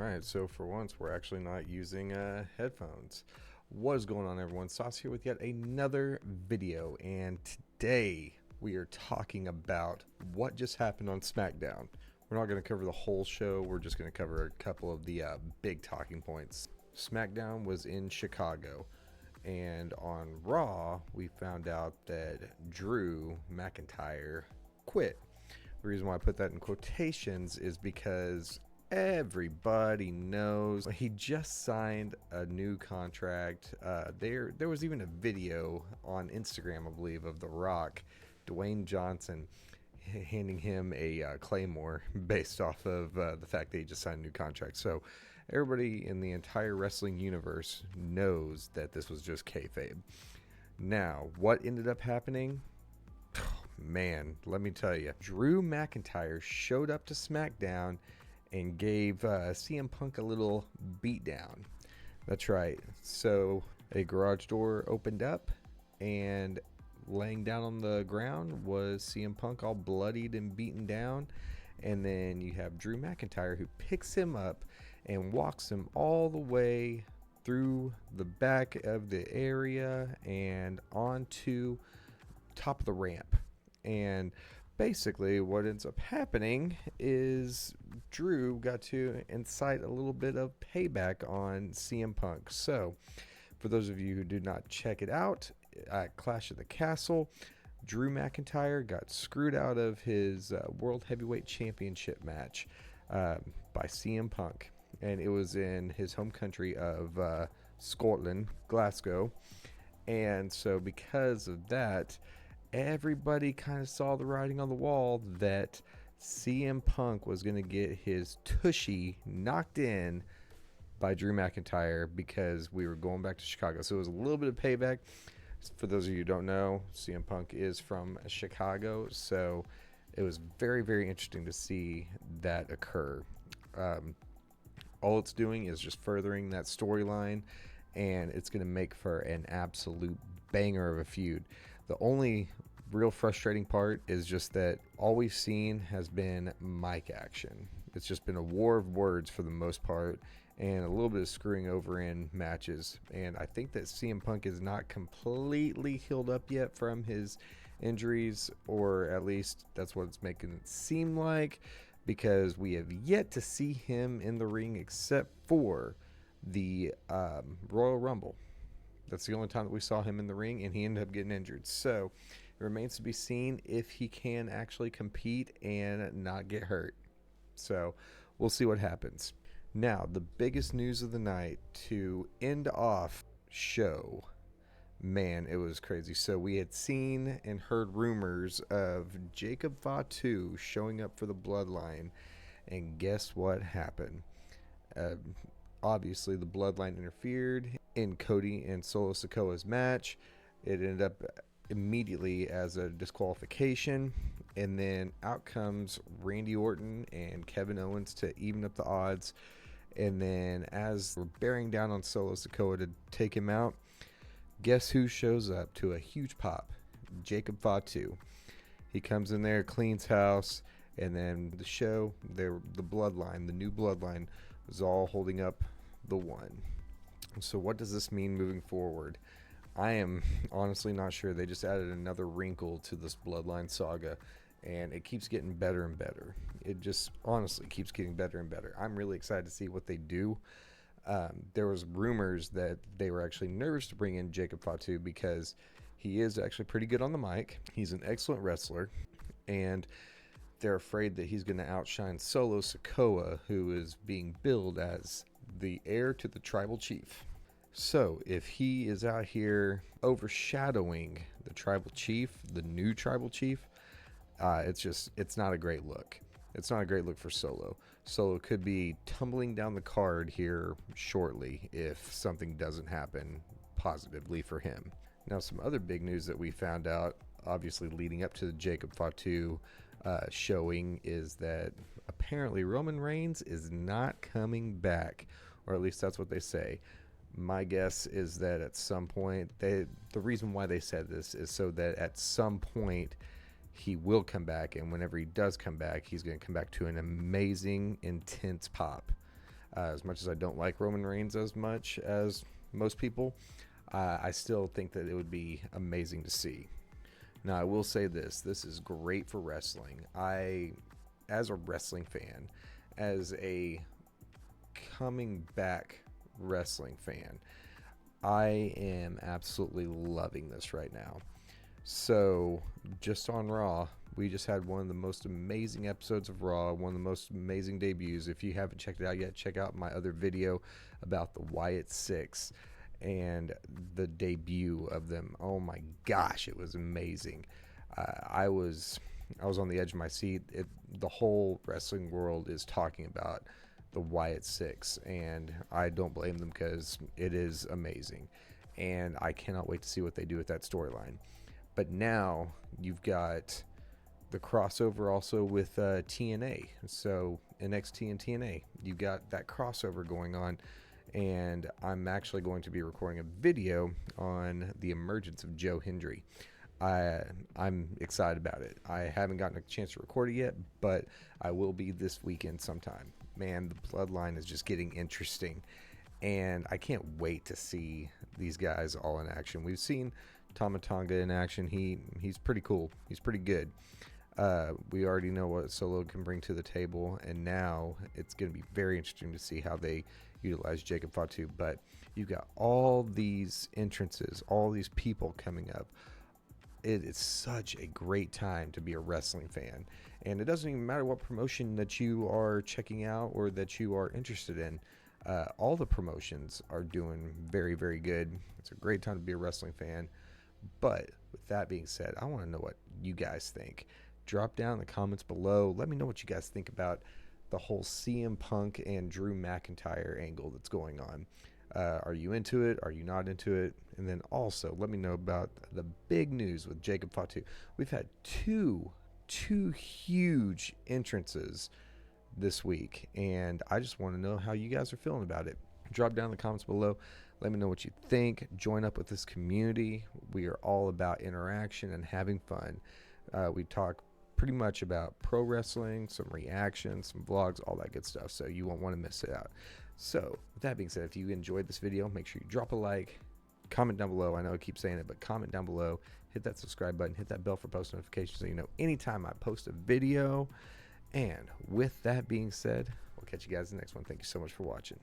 Alright, so for once we're actually not using headphones. What is going on, everyone? Soss here with yet another video, and today we are talking about what just happened on Smackdown. We're not going to cover the whole show, we're just going to cover a couple of the big talking points. Smackdown was in Chicago, and on Raw we found out that Drew McIntyre quit. The reason why I put that in quotations is because everybody knows he just signed a new contract. There was even a video on Instagram, I believe, of The Rock, Dwayne Johnson, handing him a Claymore based off of the fact that he just signed a new contract. So everybody in the entire wrestling universe knows that this was just kayfabe. Now, what ended up happening? Man, let me tell you. Drew McIntyre showed up to SmackDown and gave CM Punk a little beatdown. That's right. So a garage door opened up, and laying down on the ground was CM Punk, all bloodied and beaten down. And then you have Drew McIntyre, who picks him up and walks him all the way through the back of the area and onto top of the ramp. And basically what ends up happening is Drew got to incite a little bit of payback on CM Punk. So for those of you who did not check it out, at Clash of the Castle, Drew McIntyre got screwed out of his World Heavyweight Championship match by CM Punk. And it was in his home country of Scotland, Glasgow. And so because of that, everybody kind of saw the writing on the wall that CM Punk was going to get his tushy knocked in by Drew McIntyre because we were going back to Chicago. So it was a little bit of payback. For those of you who don't know, CM Punk is from Chicago. So it was very, very interesting to see that occur. All it's doing is just furthering that storyline, and it's going to make for an absolute banger of a feud. The only real frustrating part is just that all we've seen has been mic action. It's just been a war of words for the most part, and a little bit of screwing over in matches. And I think that CM Punk is not completely healed up yet from his injuries, or at least that's what it's making it seem like, because we have yet to see him in the ring except for the Royal Rumble. That's the only time that we saw him in the ring, and he ended up getting injured. So it remains to be seen if he can actually compete and not get hurt. So we'll see what happens. Now, the biggest news of the night to end off show. Man, it was crazy. So we had seen and heard rumors of Jacob Fatu showing up for the Bloodline. And guess what happened? Obviously, the Bloodline interfered in Cody and Solo Sikoa's match. It ended up immediately as a disqualification. And then out comes Randy Orton and Kevin Owens to even up the odds. And then as we're bearing down on Solo Sikoa to take him out, guess who shows up to a huge pop? Jacob Fatu. He comes in there, cleans house, and then the show, the Bloodline, the new Bloodline, was all holding up the one. So what does this mean moving forward? I am honestly not sure. They just added another wrinkle to this Bloodline saga, and it keeps getting better and better. It just honestly keeps getting better and better. I'm really excited to see what they do. There was rumors that they were actually nervous to bring in Jacob Fatu because he is actually pretty good on the mic. He's an excellent wrestler, and they're afraid that he's going to outshine Solo Sikoa, who is being billed as the heir to the tribal chief. So if he is out here overshadowing the tribal chief, the new tribal chief, it's not a great look. It's not a great look for Solo. Solo could be tumbling down the card here shortly if something doesn't happen positively for him. Now, some other big news that we found out, obviously leading up to the Jacob Fatu showing, is that apparently Roman Reigns is not coming back, or at least that's what they say. My guess is that at some point, the reason why they said this is so that at some point he will come back, and whenever he does come back, he's going to come back to an amazing, intense pop. As much as I don't like Roman Reigns as much as most people, I still think that it would be amazing to see. Now, I will say this is great for wrestling. As a wrestling fan, as a coming back wrestling fan, I am absolutely loving this right now. So, just on Raw, we just had one of the most amazing episodes of Raw, one of the most amazing debuts. If you haven't checked it out yet, check out my other video about the Wyatt Six and the debut of them. Oh my gosh, it was amazing. I was on the edge of my seat. The whole wrestling world is talking about the Wyatt Six, and I don't blame them because it is amazing, and I cannot wait to see what they do with that storyline. But now you've got the crossover also with TNA. So NXT and TNA, you've got that crossover going on. And I'm actually going to be recording a video on the emergence of Joe Hendry. I'm excited about it. I haven't gotten a chance to record it yet, but I will be this weekend sometime. Man, the Bloodline is just getting interesting. And I can't wait to see these guys all in action. We've seen Tama Tonga in action. He's pretty cool. He's pretty good. We already know what Solo can bring to the table, and now it's going to be very interesting to see how they utilize Jacob Fatu. But you've got all these entrances, all these people coming up. It is such a great time to be a wrestling fan, and it doesn't even matter what promotion that you are checking out or that you are interested in. All the promotions are doing very, very good. It's a great time to be a wrestling fan. But with that being said, I want to know what you guys think. Drop down in the comments below. Let me know what you guys think about the whole CM Punk and Drew McIntyre angle that's going on. Are you into it? Are you not into it? And then also let me know about the big news with Jacob Fatu. We've had two huge entrances this week, and I just want to know how you guys are feeling about it. Drop down in the comments below. Let me know what you think. Join up with this community. We are all about interaction and having fun. We talk pretty much about pro wrestling, some reactions, some vlogs, all that good stuff, so you won't want to miss it out. So with that being said, if you enjoyed this video, make sure you drop a like, comment down below. I know I keep saying it, but comment down below, hit that subscribe button, hit that bell for post notifications so you know anytime I post a video. And with that being said, we'll catch you guys in the next one. Thank you so much for watching.